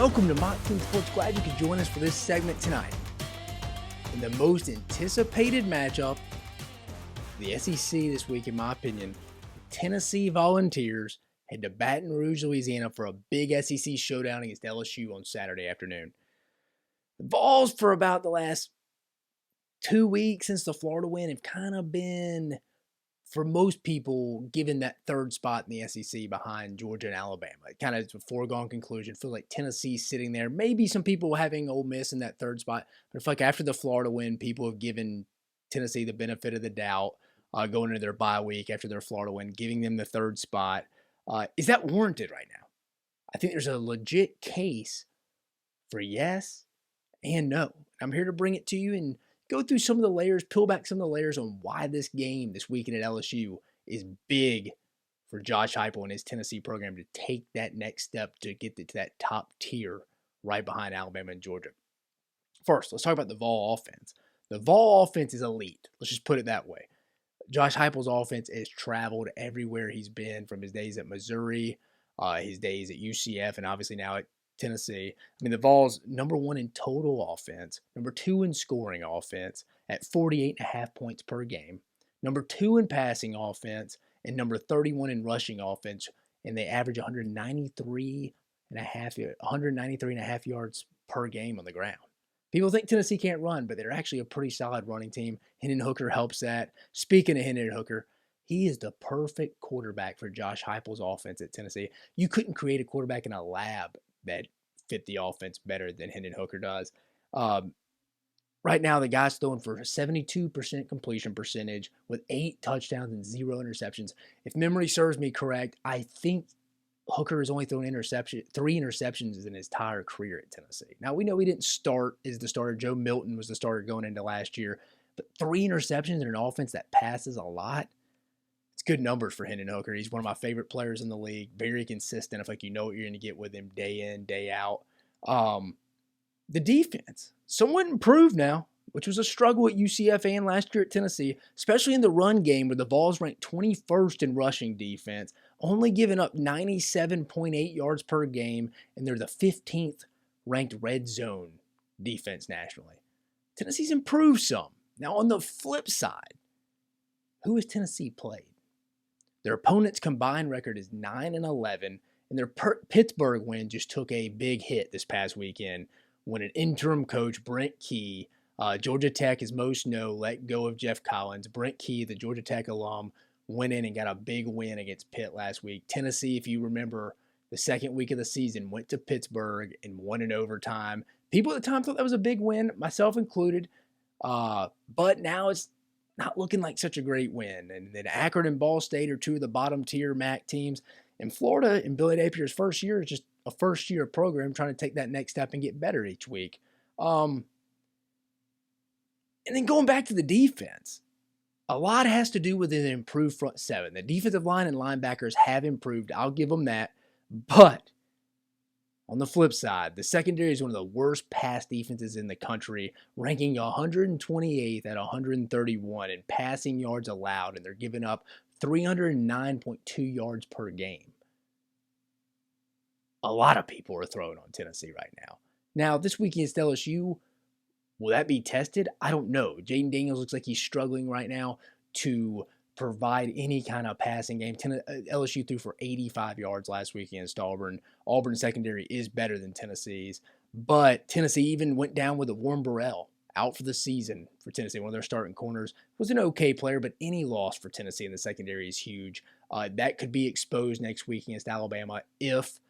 Welcome to Mock Team Sports. Glad you could join us for this segment tonight. In the most anticipated matchup, the SEC this week, in my opinion, the Tennessee Volunteers head to Baton Rouge, Louisiana for a big SEC showdown against LSU on Saturday afternoon. The Vols, for about the last 2 weeks since the Florida win, have kind of been, for most people, given that third spot in the SEC behind Georgia and Alabama. It kind of is a foregone conclusion. Feels like Tennessee's sitting there. Maybe some people having Ole Miss in that third spot. But it's like after the Florida win, people have given Tennessee the benefit of the doubt going into their bye week after their Florida win, giving them the third spot. Is that warranted right now? I think there's a legit case for yes and no. I'm here to bring it to you and go through some of the layers, peel back some of the layers on why this game this weekend at LSU is big for Josh Heupel and his Tennessee program to take that next step to get to that top tier right behind Alabama and Georgia. First, let's talk about the Vol offense. The Vol offense is elite. Let's just put it that way. Josh Heupel's offense has traveled everywhere he's been, from his days at Missouri, his days at UCF, and obviously now at Tennessee. I mean, the Vols, number one in total offense, number two in scoring offense at 48.5 points per game, number two in passing offense, and number 31 in rushing offense, and they average 193.5 yards per game on the ground. People think Tennessee can't run, but they're actually a pretty solid running team. Hendon Hooker helps that. Speaking of Hendon Hooker, he is the perfect quarterback for Josh Heupel's offense at Tennessee. You couldn't create a quarterback in a lab that fit the offense better than Hendon Hooker does. Right now, the guy's throwing for a 72% completion percentage with 8 touchdowns and 0 interceptions. If memory serves me correct, I think Hooker has only thrown 3 interceptions in his entire career at Tennessee. Now, we know he didn't start as the starter. Joe Milton was the starter going into last year. But 3 interceptions in an offense that passes a lot, it's good numbers for Hendon Hooker. He's one of my favorite players in the league. Very consistent. If you know what you're going to get with him day in, day out. The defense, somewhat improved now, which was a struggle at UCF and last year at Tennessee, especially in the run game where the Vols ranked 21st in rushing defense, only giving up 97.8 yards per game, and they're the 15th ranked red zone defense nationally. Tennessee's improved some. Now, on the flip side, who has Tennessee played? Their opponent's combined record is 9-11, and their Pittsburgh win just took a big hit this past weekend when an interim coach, Brent Key, Georgia Tech, as most know, let go of Jeff Collins. Brent Key, the Georgia Tech alum, went in and got a big win against Pitt last week. Tennessee, if you remember, the second week of the season, went to Pittsburgh and won in overtime. People at the time thought that was a big win, myself included, but now it's not looking like such a great win. And then Akron and Ball State are two of the bottom tier MAC teams. And Florida, in Billy Napier's first year, is just a first-year program trying to take that next step and get better each week. And then going back to the defense, a lot has to do with an improved front seven. The defensive line and linebackers have improved. I'll give them that. But on the flip side, the secondary is one of the worst pass defenses in the country, ranking 128th at 131 in passing yards allowed, and they're giving up 309.2 yards per game. A lot of people are throwing on Tennessee right now. Now, this week against LSU, will that be tested? I don't know. Jaden Daniels looks like he's struggling right now to provide any kind of passing game. LSU threw for 85 yards last week against Auburn. Auburn's secondary is better than Tennessee's, but Tennessee even went down with a Warren Burrell out for the season for Tennessee. One of their starting corners was an okay player, but any loss for Tennessee in the secondary is huge. That could be exposed next week against Alabama if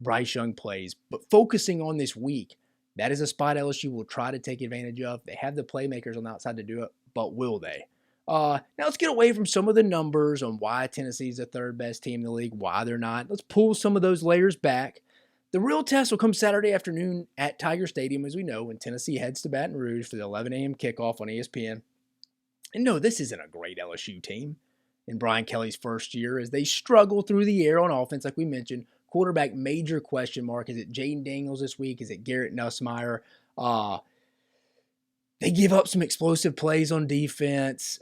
Bryce Young plays. But focusing on this week, that is a spot LSU will try to take advantage of. They have the playmakers on the outside to do it, but will they? Now let's get away from some of the numbers on why Tennessee's the third best team in the league, why they're not. Let's pull some of those layers back. The real test will come Saturday afternoon at Tiger Stadium, as we know, when Tennessee heads to Baton Rouge for the 11 a.m. kickoff on ESPN. And no, this isn't a great LSU team in Brian Kelly's first year as they struggle through the air on offense, like we mentioned. Quarterback, major question mark. Is it Jaden Daniels this week? Is it Garrett Nussmeier? They give up some explosive plays on defense.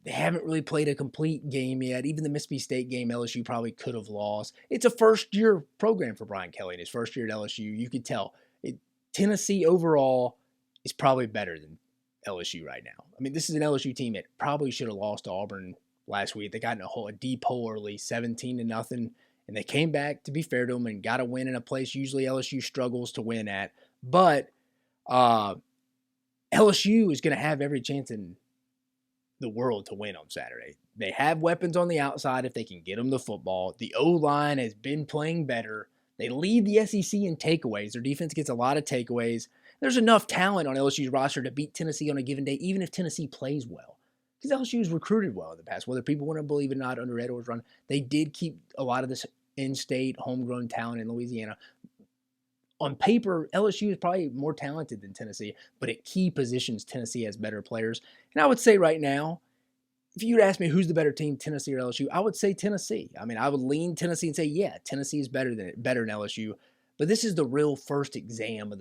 They haven't really played a complete game yet. Even the Mississippi State game, LSU probably could have lost. It's a first-year program for Brian Kelly in his first year at LSU. You could tell. Tennessee overall is probably better than LSU right now. I mean, this is an LSU team that probably should have lost to Auburn last week. They got in a deep hole early, 17-0, and they came back, to be fair to them, and got a win in a place usually LSU struggles to win at. But LSU is going to have every chance in the world to win on Saturday. They have weapons on the outside if they can get them the football. The O-line has been playing better. They lead the SEC in takeaways. Their defense gets a lot of takeaways. There's enough talent on LSU's roster to beat Tennessee on a given day, even if Tennessee plays well. Because LSU's recruited well in the past. Whether people want to believe it or not, under Edwards' run, they did keep a lot of this in-state, homegrown talent in Louisiana. On paper, LSU is probably more talented than Tennessee, but at key positions, Tennessee has better players. And I would say right now, if you'd ask me who's the better team, Tennessee or LSU, I would say Tennessee. I mean, I would lean Tennessee and say, yeah, Tennessee is better than LSU. But this is the real first exam of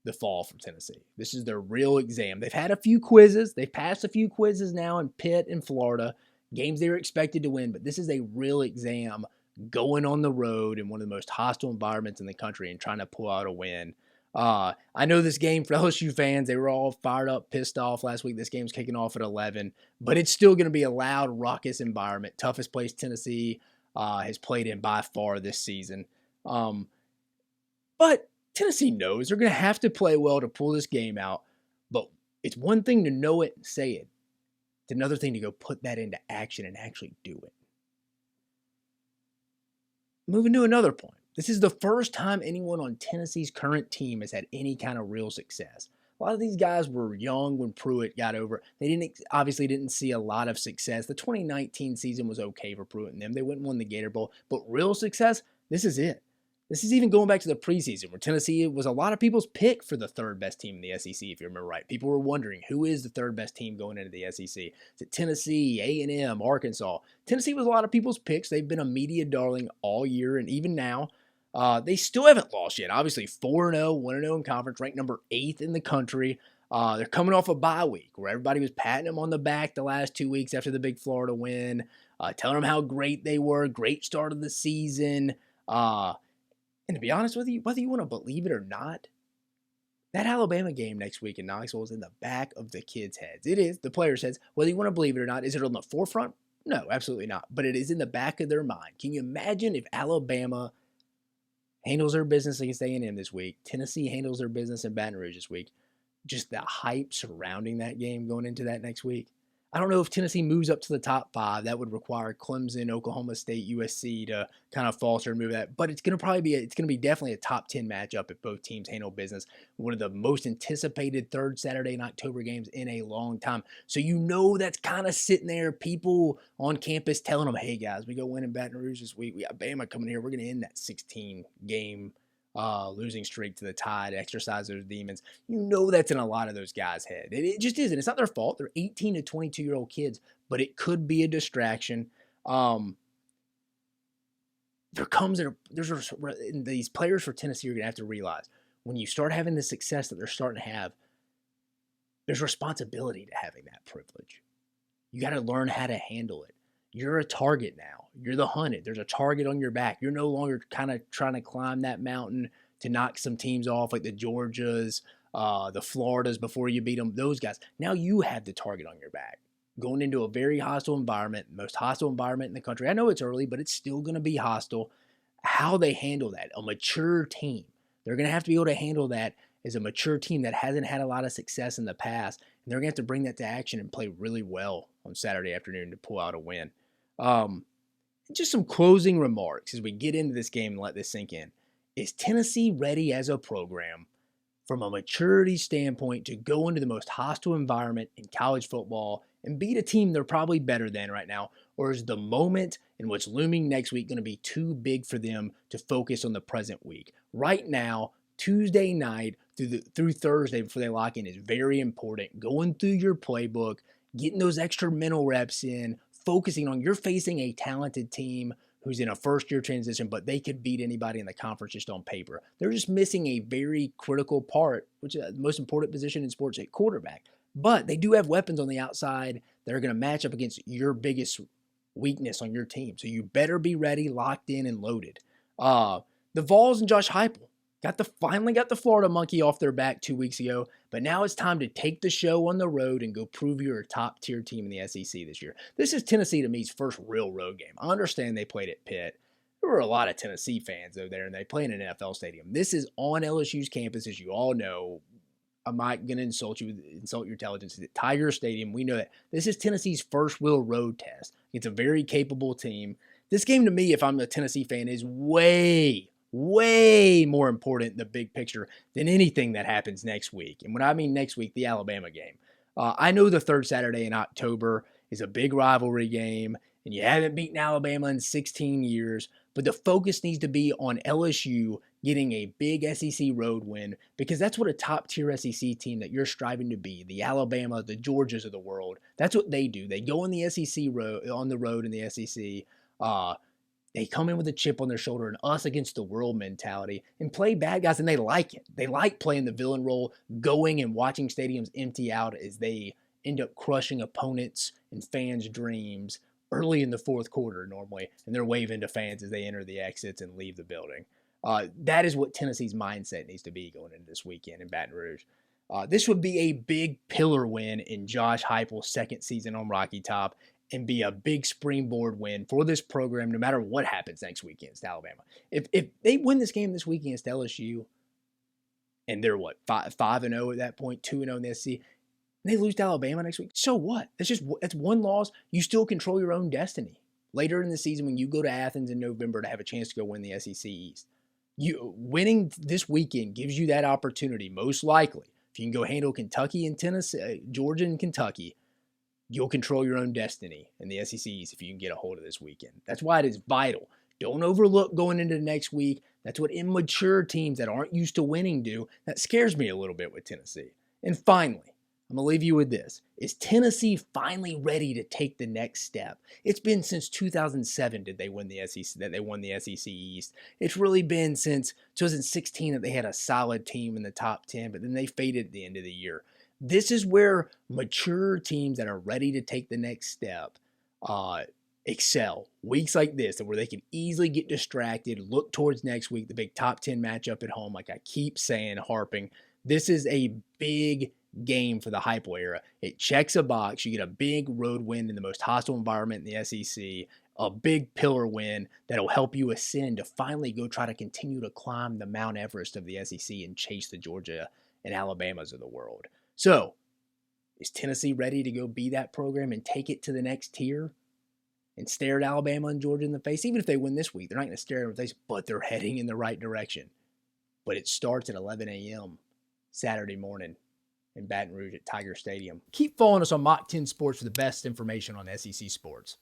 the fall for Tennessee. This is their real exam. They've had a few quizzes. They've passed a few quizzes now in Pitt and Florida, games they were expected to win. But this is a real exam going on the road in one of the most hostile environments in the country and trying to pull out a win. I know this game for LSU fans, they were all fired up, pissed off last week. This game's kicking off at 11, but it's still going to be a loud, raucous environment. Toughest place Tennessee has played in by far this season. But Tennessee knows they're going to have to play well to pull this game out. But it's one thing to know it and say it. It's another thing to go put that into action and actually do it. Moving to another point. This is the first time anyone on Tennessee's current team has had any kind of real success. A lot of these guys were young when Pruitt got over. They obviously didn't see a lot of success. The 2019 season was okay for Pruitt and them. They went and won the Gator Bowl. But real success, this is it. This is even going back to the preseason where Tennessee was a lot of people's pick for the third best team in the SEC, if you remember right. People were wondering, who is the third best team going into the SEC? Is it Tennessee, A&M, Arkansas? Tennessee was a lot of people's picks. They've been a media darling all year, and even now, they still haven't lost yet. Obviously, 4-0, 1-0 in conference, ranked number 8th in the country. They're coming off a bye week where everybody was patting them on the back the last 2 weeks after the big Florida win, telling them how great they were, great start of the season. And to be honest with you, whether you want to believe it or not, that Alabama game next week in Knoxville is in the back of the kids' heads. It is, the players' heads. Whether you want to believe it or not, is it on the forefront? No, absolutely not. But it is in the back of their mind. Can you imagine if Alabama handles their business against A&M this week, Tennessee handles their business in Baton Rouge this week, just the hype surrounding that game going into that next week? I don't know if Tennessee moves up to the top 5. That would require Clemson, Oklahoma State, USC to kind of falter and move that. But it's going to be definitely a top 10 matchup if both teams handle business. One of the most anticipated third Saturday in October games in a long time. So you know that's kind of sitting there. People on campus telling them, hey guys, we go win in Baton Rouge this week. We got Bama coming here. We're going to end that 16-game losing streak to the Tide, exercise those demons. You know that's in a lot of those guys' head. It just isn't. It's not their fault. They're 18 to 22-year-old kids, but it could be a distraction. These players for Tennessee are going to have to realize when you start having the success that they're starting to have, there's responsibility to having that privilege. You got to learn how to handle it. You're a target now. You're the hunted. There's a target on your back. You're no longer kind of trying to climb that mountain to knock some teams off like the Georgias, the Floridas before you beat them, those guys. Now you have the target on your back. Going into a very hostile environment, most hostile environment in the country. I know it's early, but it's still going to be hostile. How they handle that, a mature team. They're going to have to be able to handle that as a mature team that hasn't had a lot of success in the past. And they're going to have to bring that to action and play really well on Saturday afternoon to pull out a win. Just some closing remarks as we get into this game and let this sink in. Is Tennessee ready as a program from a maturity standpoint to go into the most hostile environment in college football and beat a team they're probably better than right now? Or is the moment and what's looming next week going to be too big for them to focus on the present week? Right now, Tuesday night through Thursday before they lock in is very important. Going through your playbook, getting those extra mental reps in, focusing on you're facing a talented team who's in a first-year transition, but they could beat anybody in the conference just on paper. They're just missing a very critical part, which is the most important position in sports at quarterback. But they do have weapons on the outside that are going to match up against your biggest weakness on your team. So you better be ready, locked in, and loaded. The Vols and Josh Heupel finally got the Florida monkey off their back 2 weeks ago, but now it's time to take the show on the road and go prove you're a top-tier team in the SEC this year. This is Tennessee to me's first real road game. I understand they played at Pitt. There were a lot of Tennessee fans over there, and they play in an NFL stadium. This is on LSU's campus, as you all know. I'm not going to insult your intelligence. It's at Tiger Stadium. We know that. This is Tennessee's first real road test. It's a very capable team. This game to me, if I'm a Tennessee fan, is way more important in the big picture than anything that happens next week. And when I mean next week, the Alabama game. I know the third Saturday in October is a big rivalry game, and you haven't beaten Alabama in 16 years, but the focus needs to be on LSU getting a big SEC road win, because that's what a top-tier SEC team that you're striving to be, the Alabama, the Georgias of the world, that's what they do. They go on the SEC on the road in the SEC. They come in with a chip on their shoulder, and us against the world mentality, and play bad guys, and they like it. They like playing the villain role, going and watching stadiums empty out as they end up crushing opponents and fans' dreams early in the fourth quarter normally, and they're waving to fans as they enter the exits and leave the building. That is what Tennessee's mindset needs to be going into this weekend in Baton Rouge. This would be a big pillar win in Josh Heupel's second season on Rocky Top, and be a big springboard win for this program no matter what happens next week against Alabama. If they win this game this week against LSU, and they're 5-0 at that point, 2-0 in the SEC, and they lose to Alabama next week, so what? That's one loss. You still control your own destiny. Later in the season, when you go to Athens in November to have a chance to go win the SEC East, winning this weekend gives you that opportunity, most likely. If you can go handle Kentucky and Tennessee, Georgia and Kentucky, you'll control your own destiny in the SEC East if you can get a hold of this weekend. That's why it is vital. Don't overlook going into the next week. That's what immature teams that aren't used to winning do. That scares me a little bit with Tennessee. And finally, I'm going to leave you with this. Is Tennessee finally ready to take the next step? It's been since 2007 that they won the SEC East. It's really been since 2016 that they had a solid team in the top 10, but then they faded at the end of the year. This is where mature teams that are ready to take the next step excel. Weeks like this, where they can easily get distracted, look towards next week, the big top 10 matchup at home, like I keep saying, harping. This is a big game for the Heupel era. It checks a box. You get a big road win in the most hostile environment in the SEC, a big pillar win that'll help you ascend to finally go try to continue to climb the Mount Everest of the SEC and chase the Georgia and Alabamas of the world. So, is Tennessee ready to go be that program and take it to the next tier and stare at Alabama and Georgia in the face? Even if they win this week, they're not going to stare at them in the face, but they're heading in the right direction. But it starts at 11 a.m. Saturday morning in Baton Rouge at Tiger Stadium. Keep following us on Mock 10 Sports for the best information on SEC sports.